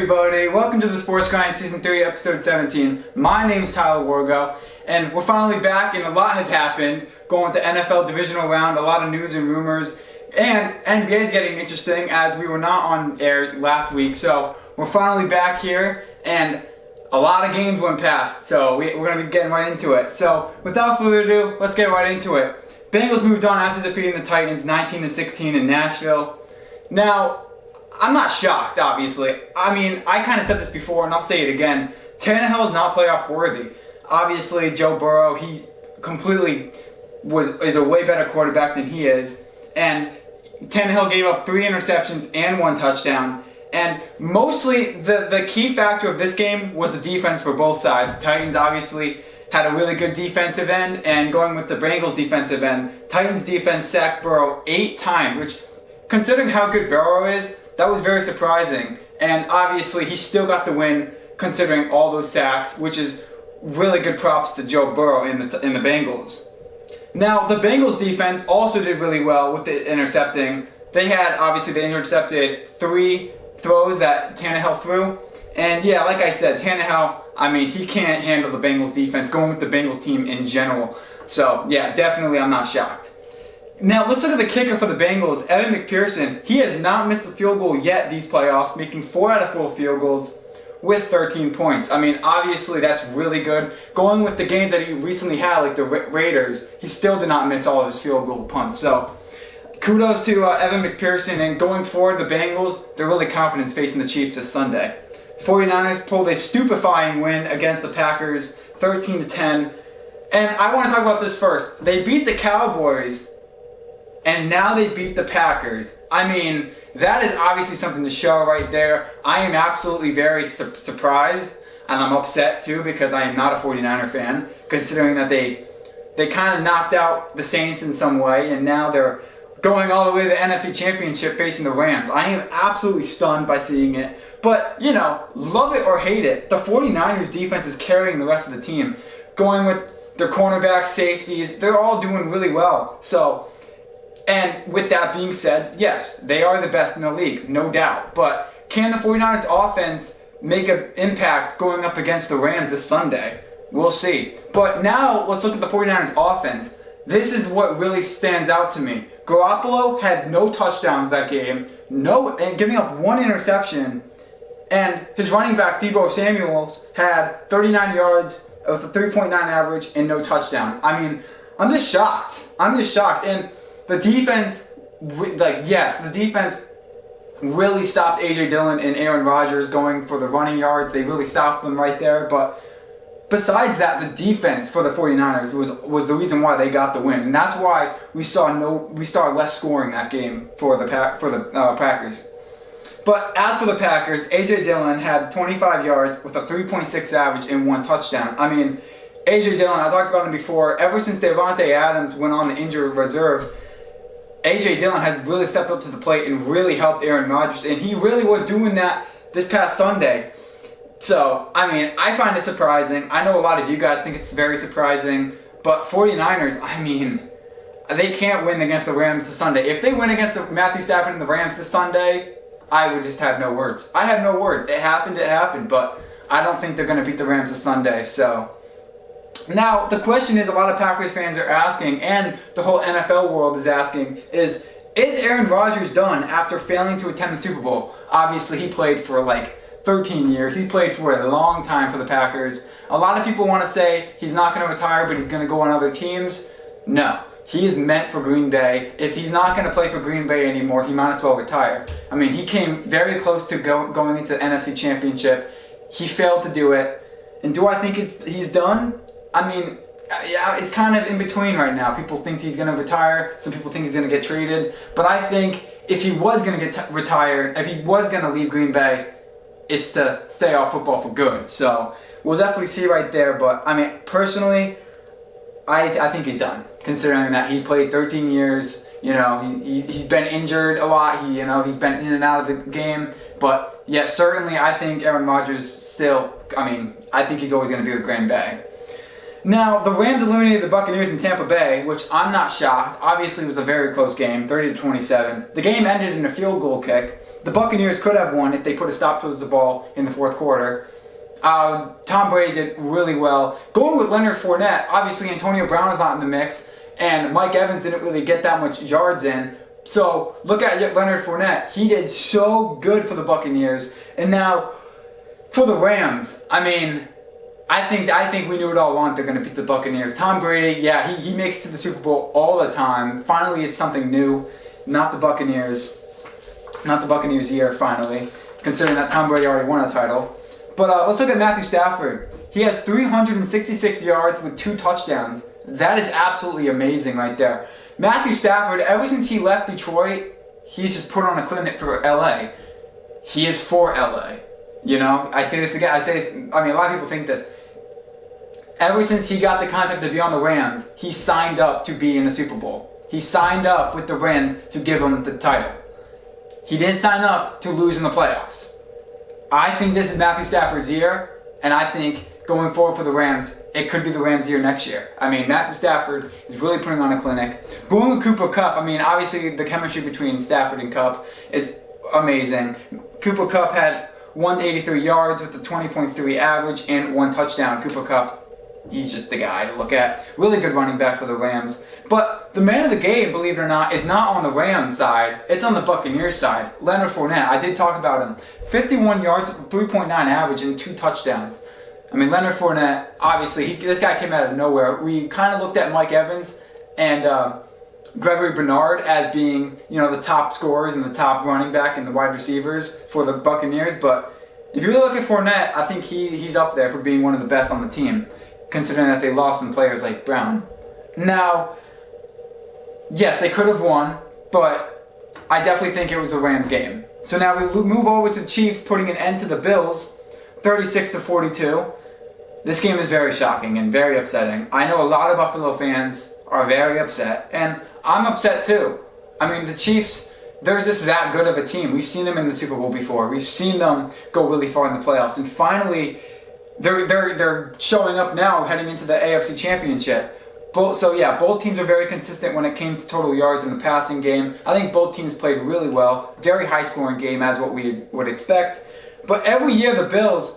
everybody? Welcome to the Sports Grind Season 3, Episode 17. My name's Tyler Wargo, and we're finally back, and a lot has happened. Going with the NFL Divisional round, a lot of news and rumors, and NBA is getting interesting as we were not on air last week. So we're finally back here, and a lot of games went past, so we're going to be getting right into it. So without further ado, let's get right into it. Bengals moved on after defeating the Titans 19-16 in Nashville. Now, I'm not shocked, obviously. I mean, I kind of said this before, and I'll say it again. Tannehill is not playoff worthy. Obviously, Joe Burrow, he completely is a way better quarterback than he is. And Tannehill gave up 3 interceptions and 1 touchdown. And mostly, the key factor of this game was the defense for both sides. The Titans obviously had a really good defensive end, and going with the Bengals defensive end, Titans defense sacked Burrow 8 times, which, considering how good Burrow is, that was very surprising. And obviously, he still got the win, considering all those sacks, which is really good props to Joe Burrow in the Bengals. Now, the Bengals defense also did really well with the intercepting. They intercepted 3 throws that Tannehill threw. And yeah, like I said, Tannehill, I mean, he can't handle the Bengals defense, going with the Bengals team in general. So yeah, definitely I'm not shocked. Now, let's look at the kicker for the Bengals, Evan McPherson. He has not missed a field goal yet these playoffs, making 4 out of 4 field goals with 13 points. I mean, obviously, that's really good. Going with the games that he recently had, like the Raiders, he still did not miss all of his field goal punts. So, kudos to Evan McPherson. And going forward, the Bengals, they're really confident facing the Chiefs this Sunday. 49ers pulled a stupefying win against the Packers, 13-10. And I want to talk about this first. They beat the Cowboys, and now they beat the Packers. I mean, that is obviously something to show right there. I am absolutely very surprised, and I'm upset too because I am not a 49er fan, considering that they kind of knocked out the Saints in some way, and now they're going all the way to the NFC Championship facing the Rams. I am absolutely stunned by seeing it. But, you know, love it or hate it, the 49ers defense is carrying the rest of the team. Going with their cornerbacks, safeties, they're all doing really well. So, and with that being said, yes, they are the best in the league, no doubt. But can the 49ers offense make an impact going up against the Rams this Sunday? We'll see. But now, let's look at the 49ers offense. This is what really stands out to me. Garoppolo had no touchdowns that game, and giving up 1 interception. And his running back, Deebo Samuels, had 39 yards with a 3.9 average and no touchdown. I mean, I'm just shocked. And the defense, the defense really stopped A.J. Dillon and Aaron Rodgers going for the running yards. They really stopped them right there. But besides that, the defense for the 49ers was the reason why they got the win. And that's why we saw less scoring that game for the Packers. But as for the Packers, A.J. Dillon had 25 yards with a 3.6 average and 1 touchdown. I mean, A.J. Dillon, I talked about him before, ever since Devontae Adams went on the injured reserve, A.J. Dillon has really stepped up to the plate and really helped Aaron Rodgers, and he really was doing that this past Sunday. So, I mean, I find it surprising. I know a lot of you guys think it's very surprising, but 49ers, I mean, they can't win against the Rams this Sunday. If they win against Matthew Stafford and the Rams this Sunday, I would just have no words. I have no words. It happened, but I don't think they're going to beat the Rams this Sunday, so. Now, the question is a lot of Packers fans are asking, and the whole NFL world is asking, is Aaron Rodgers done after failing to attend the Super Bowl? Obviously, he played for 13 years. He played for a long time for the Packers. A lot of people want to say he's not going to retire, but he's going to go on other teams. No. He is meant for Green Bay. If he's not going to play for Green Bay anymore, he might as well retire. I mean, he came very close to going into the NFC Championship. He failed to do it. And do I think he's done? I mean, yeah, it's kind of in between right now. People think he's going to retire. Some people think he's going to get traded. But I think if he was going to get retired, if he was going to leave Green Bay, it's to stay off football for good. So we'll definitely see right there. But, I mean, personally, I think he's done, considering that he played 13 years. You know, he's been injured a lot. He's been in and out of the game. But, yes, certainly I think Aaron Rodgers still, I think he's always going to be with Green Bay. Now, the Rams eliminated the Buccaneers in Tampa Bay, which I'm not shocked. Obviously, it was a very close game, 30-27. The game ended in a field goal kick. the Buccaneers could have won if they put a stop towards the ball in the fourth quarter. Tom Brady did really well. Going with Leonard Fournette, obviously Antonio Brown is not in the mix, and Mike Evans didn't really get that much yards in. So look at Leonard Fournette. He did so good for the Buccaneers. And now for the Rams, I mean, I think we knew it all along they're going to beat the Buccaneers. Tom Brady, yeah, he makes it to the Super Bowl all the time. Finally, it's something new. Not the Buccaneers. Not the Buccaneers year, finally, considering that Tom Brady already won a title. But let's look at Matthew Stafford. He has 366 yards with 2 touchdowns. That is absolutely amazing right there. Matthew Stafford, ever since he left Detroit, he's just put on a clinic for LA. He is for LA. You know, I say this again, a lot of people think this. Ever since he got the contract to be on the Rams, he signed up to be in the Super Bowl. He signed up with the Rams to give him the title. He didn't sign up to lose in the playoffs. I think this is Matthew Stafford's year, and I think going forward for the Rams, it could be the Rams' year next year. I mean, Matthew Stafford is really putting on a clinic. Going with Cooper Kupp, I mean, obviously the chemistry between Stafford and Kupp is amazing. Cooper Kupp had 183 yards with a 20.3 average and 1 touchdown. Cooper Kupp, he's just the guy to look at. Really good running back for the Rams. But the man of the game, believe it or not, is not on the Rams side. It's on the Buccaneers side. Leonard Fournette, I did talk about him. 51 yards, 3.9 average, and 2 touchdowns. I mean, Leonard Fournette, obviously, this guy came out of nowhere. We kind of looked at Mike Evans and Gregory Bernard as being, you know, the top scorers and the top running back and the wide receivers for the Buccaneers. But if you really look at Fournette, I think he's up there for being one of the best on the team, considering that they lost some players like Brown. Now, yes, they could have won, but I definitely think it was the Rams game. So now we move over to the Chiefs, putting an end to the Bills, 36-42. This game is very shocking and very upsetting. I know a lot of Buffalo fans are very upset, and I'm upset too. I mean, the Chiefs, they're just that good of a team. We've seen them in the Super Bowl before. We've seen them go really far in the playoffs, and finally, they're showing up now, heading into the AFC Championship. Both teams are very consistent when it came to total yards in the passing game. I think both teams played really well. Very high-scoring game, as what we would expect. But every year, the Bills,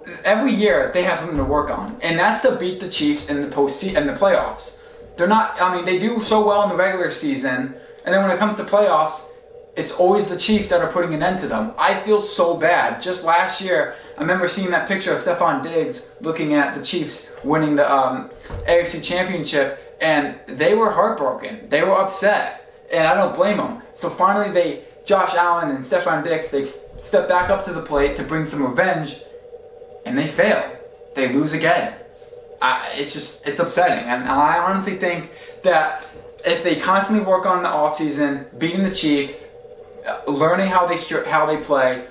they have something to work on, and that's to beat the Chiefs in the playoffs. They're not. I mean, they do so well in the regular season, and then when it comes to playoffs, it's always the Chiefs that are putting an end to them. I feel so bad. Just last year, I remember seeing that picture of Stephon Diggs looking at the Chiefs winning the AFC Championship, and they were heartbroken. They were upset, and I don't blame them. So finally, Josh Allen and Stephon Diggs, they step back up to the plate to bring some revenge, and they fail. They lose again. It's upsetting, and I honestly think that if they constantly work on the offseason, beating the Chiefs, learning how they play,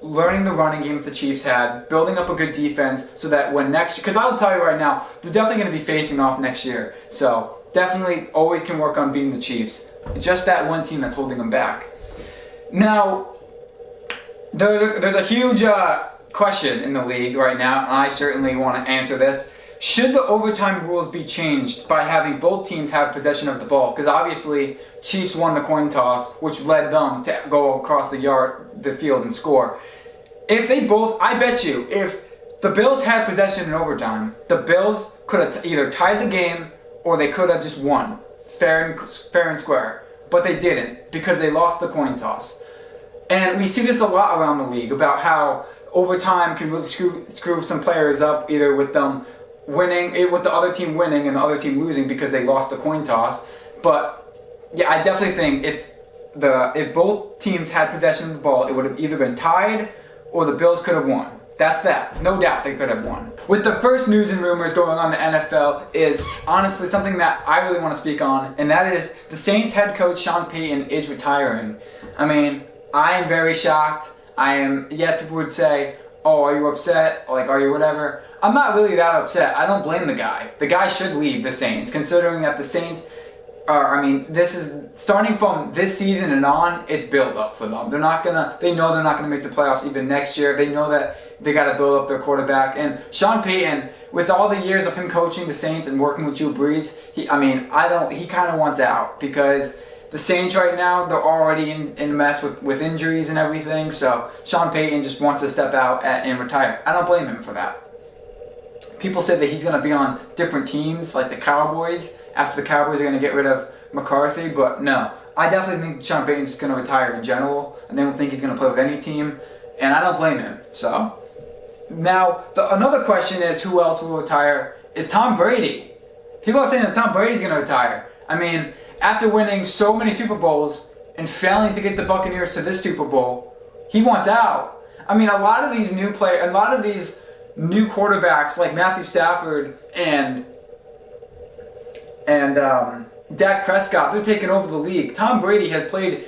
learning the running game that the Chiefs had, building up a good defense, so that when because I'll tell you right now, they're definitely going to be facing off next year. So definitely always can work on beating the Chiefs. Just that one team that's holding them back. Now, there's a huge question in the league right now, and I certainly want to answer this. Should the overtime rules be changed by having both teams have possession of the ball? Because obviously, Chiefs won the coin toss, which led them to go across the field and score. I bet you, if the Bills had possession in overtime, the Bills could have either tied the game or they could have just won, fair and square. But they didn't, because they lost the coin toss. And we see this a lot around the league, about how overtime can really screw some players up, either with them with the other team winning and the other team losing because they lost the coin toss. But yeah, I definitely think if both teams had possession of the ball, it would have either been tied or the Bills could have won. That's that. No doubt they could have won. With the first news and rumors going on in the NFL is honestly something that I really want to speak on, and that is the Saints head coach Sean Peyton is retiring. I mean, I am very shocked. Yes, people would say, oh, are you upset? Like, are you whatever? I'm not really that upset. I don't blame the guy. The guy should leave the Saints, considering that the Saints this is starting from this season and on, it's built up for them. They know they're not gonna make the playoffs even next year. They know that they gotta build up their quarterback. And Sean Payton, with all the years of him coaching the Saints and working with Drew Brees, he kind of wants out, because the Saints right now, they're already in a mess with injuries and everything. So Sean Payton just wants to step out and retire. I don't blame him for that. People said that he's going to be on different teams like the Cowboys after the Cowboys are going to get rid of McCarthy. But no, I definitely think Sean Payton's just going to retire in general. I don't think he's going to play with any team. And I don't blame him. So now another question is, who else will retire? Is Tom Brady. People are saying that Tom Brady's going to retire. I mean, after winning so many Super Bowls and failing to get the Buccaneers to this Super Bowl, he wants out. I mean, a lot of these new quarterbacks like Matthew Stafford and Dak Prescott, they're taking over the league. Tom Brady has played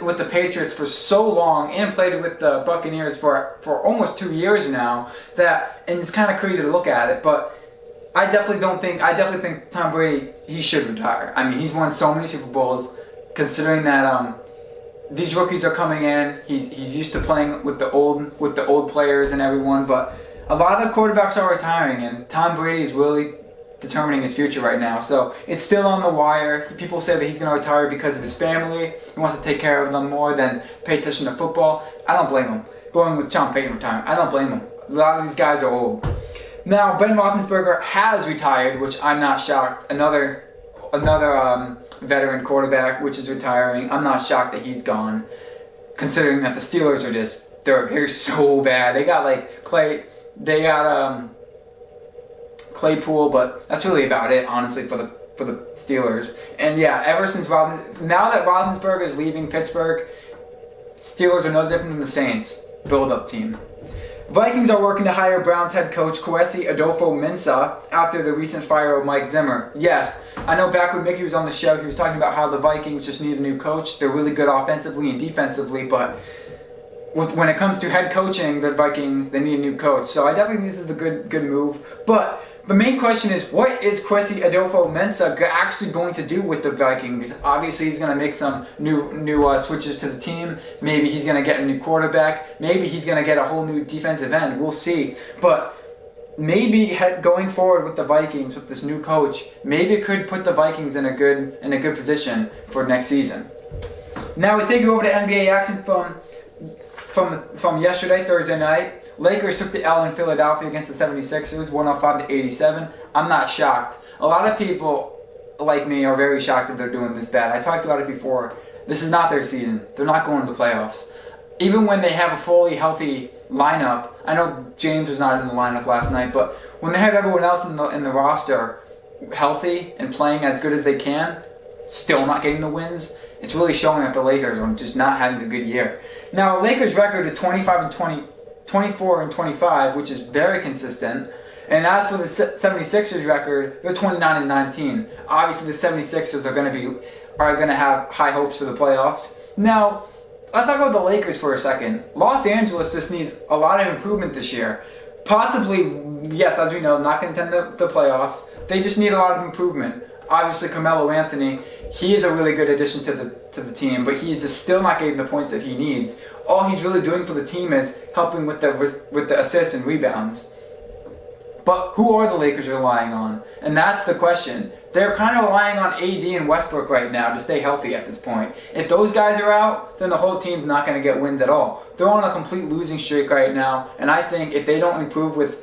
with the Patriots for so long and played with the Buccaneers for almost 2 years now and it's kind of crazy to look at it, but I definitely think Tom Brady, he should retire. I mean, he's won so many Super Bowls, considering that these rookies are coming in. He's used to playing with the old players and everyone, but a lot of quarterbacks are retiring, and Tom Brady is really determining his future right now. So it's still on the wire. People say that he's going to retire because of his family. He wants to take care of them more than pay attention to football. I don't blame him. Going with Sean Payton retiring, I don't blame him. A lot of these guys are old. Now, Ben Roethlisberger has retired, which I'm not shocked. Another veteran quarterback, which is retiring. I'm not shocked that he's gone, considering that the Steelers are they're so bad. They got Claypool, but that's really about it, honestly, for the Steelers. And yeah, now that Roethlisberger is leaving Pittsburgh, Steelers are no different than the Saints build-up team. Vikings are working to hire Browns head coach Kwesi Adolfo-Mensah after the recent fire of Mike Zimmer. Yes, I know back when Mickey was on the show, he was talking about how the Vikings just need a new coach. They're really good offensively and defensively, but when it comes to head coaching, the Vikings, they need a new coach. So I definitely think this is a good move. But the main question is, what is Kwesi Adolfo-Mensah actually going to do with the Vikings? Obviously, he's going to make some new switches to the team. Maybe he's going to get a new quarterback. Maybe he's going to get a whole new defensive end. We'll see. But maybe going forward with the Vikings, with this new coach, maybe it could put the Vikings in a good position for next season. Now we take you over to NBA action from yesterday, Thursday night. Lakers took the L in Philadelphia against the 76ers, 105-87. I'm not shocked. A lot of people like me are very shocked that they're doing this bad. I talked about it before. This is not their season. They're not going to the playoffs. Even when they have a fully healthy lineup, I know James was not in the lineup last night, but when they have everyone else in the roster healthy and playing as good as they can, still not getting the wins, it's really showing that the Lakers are just not having a good year. Now, Lakers' record is 24-25, which is very consistent. And as for the 76ers record, they're 29-19. Obviously, the 76ers are going to have high hopes for the playoffs. Now, let's talk about the Lakers for a second. Los Angeles just needs a lot of improvement this year. Possibly, yes, as we know, not going to attend the playoffs. They just need a lot of improvement. Obviously, Carmelo Anthony, he is a really good addition to the team, but he's just still not getting the points that he needs. All he's really doing for the team is helping with the assists and rebounds. But who are the Lakers relying on? And that's the question. They're kind of relying on AD and Westbrook right now to stay healthy at this point. If those guys are out, then the whole team's not going to get wins at all. They're on a complete losing streak right now, and I think if they don't improve with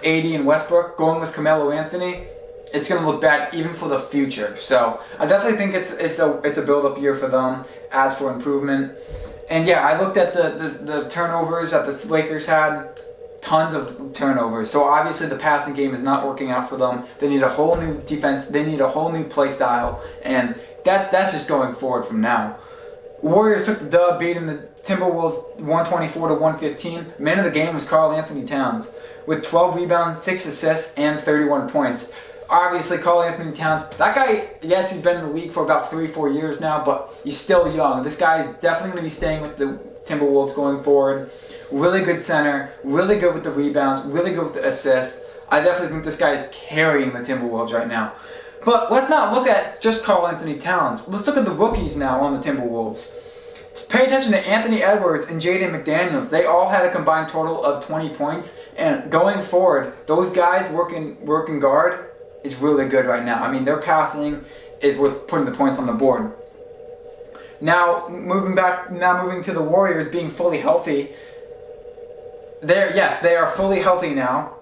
AD and Westbrook, going with Carmelo Anthony, it's going to look bad even for the future. So I definitely think it's a build-up year for them as for improvement. And yeah, I looked at the turnovers that the Lakers had. Tons of turnovers. So obviously the passing game is not working out for them. They need a whole new defense. They need a whole new play style. And that's just going forward from now. Warriors took the dub, beating the Timberwolves 124-115. Man of the game was Karl Anthony Towns with 12 rebounds, 6 assists, and 31 points. Obviously, Karl Anthony Towns, that guy, yes, he's been in the league for about 3-4 years now, but he's still young. This guy is definitely going to be staying with the Timberwolves going forward. Really good center, really good with the rebounds, really good with the assists. I definitely think this guy is carrying the Timberwolves right now. But let's not look at just Karl Anthony Towns. Let's look at the rookies now on the Timberwolves. Pay attention to Anthony Edwards and Jaden McDaniels. They all had a combined total of 20 points. And going forward, those guys working guard is really good right now. I mean, their passing is what's putting the points on the board. Now moving to the Warriors being fully healthy. They are fully healthy now,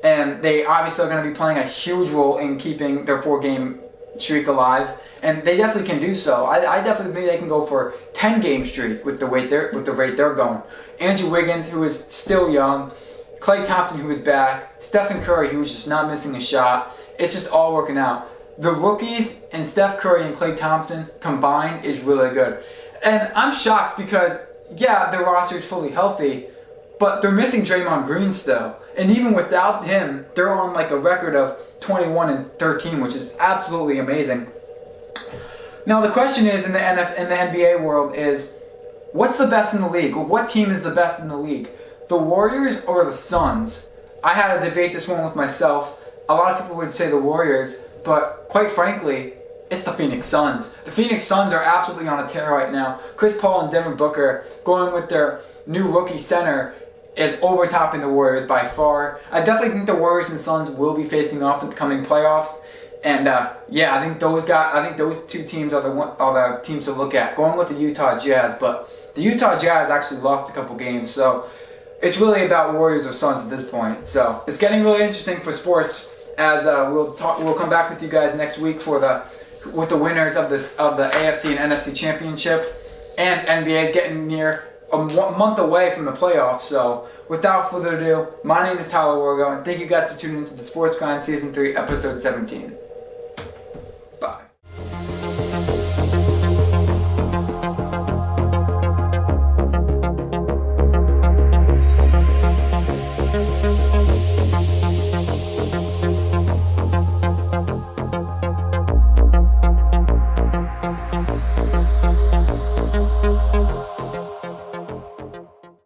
and they obviously are going to be playing a huge role in keeping their 4-game streak alive, and they definitely can do so. I definitely think they can go for 10-game streak with the rate they're going. Andrew Wiggins, who is still young, Klay Thompson, who is back, Stephen Curry, who's just not missing a shot. It's just all working out. The rookies and Steph Curry and Klay Thompson combined is really good. And I'm shocked because, yeah, their roster is fully healthy, but they're missing Draymond Green still. And even without him, they're on like a record of 21-13, which is absolutely amazing. Now the question is in the NBA world is, what's the best in the league? What team is the best in the league? The Warriors or the Suns? I had to debate this one with myself. A lot of people would say the Warriors, but quite frankly, it's the Phoenix Suns. The Phoenix Suns are absolutely on a tear right now. Chris Paul and Devin Booker going with their new rookie center is overtopping the Warriors by far. I definitely think the Warriors and Suns will be facing off in the coming playoffs. And yeah, I think those two teams are the teams to look at. Going with the Utah Jazz, but the Utah Jazz actually lost a couple games, so it's really about Warriors or Suns at this point. So it's getting really interesting for sports. As we'll come back with you guys next week with the winners of the AFC and NFC championship, and NBA is getting near a month away from the playoffs. So without further ado, my name is Tyler Wargo, and thank you guys for tuning into the Sports Grind Season 3, Episode 17.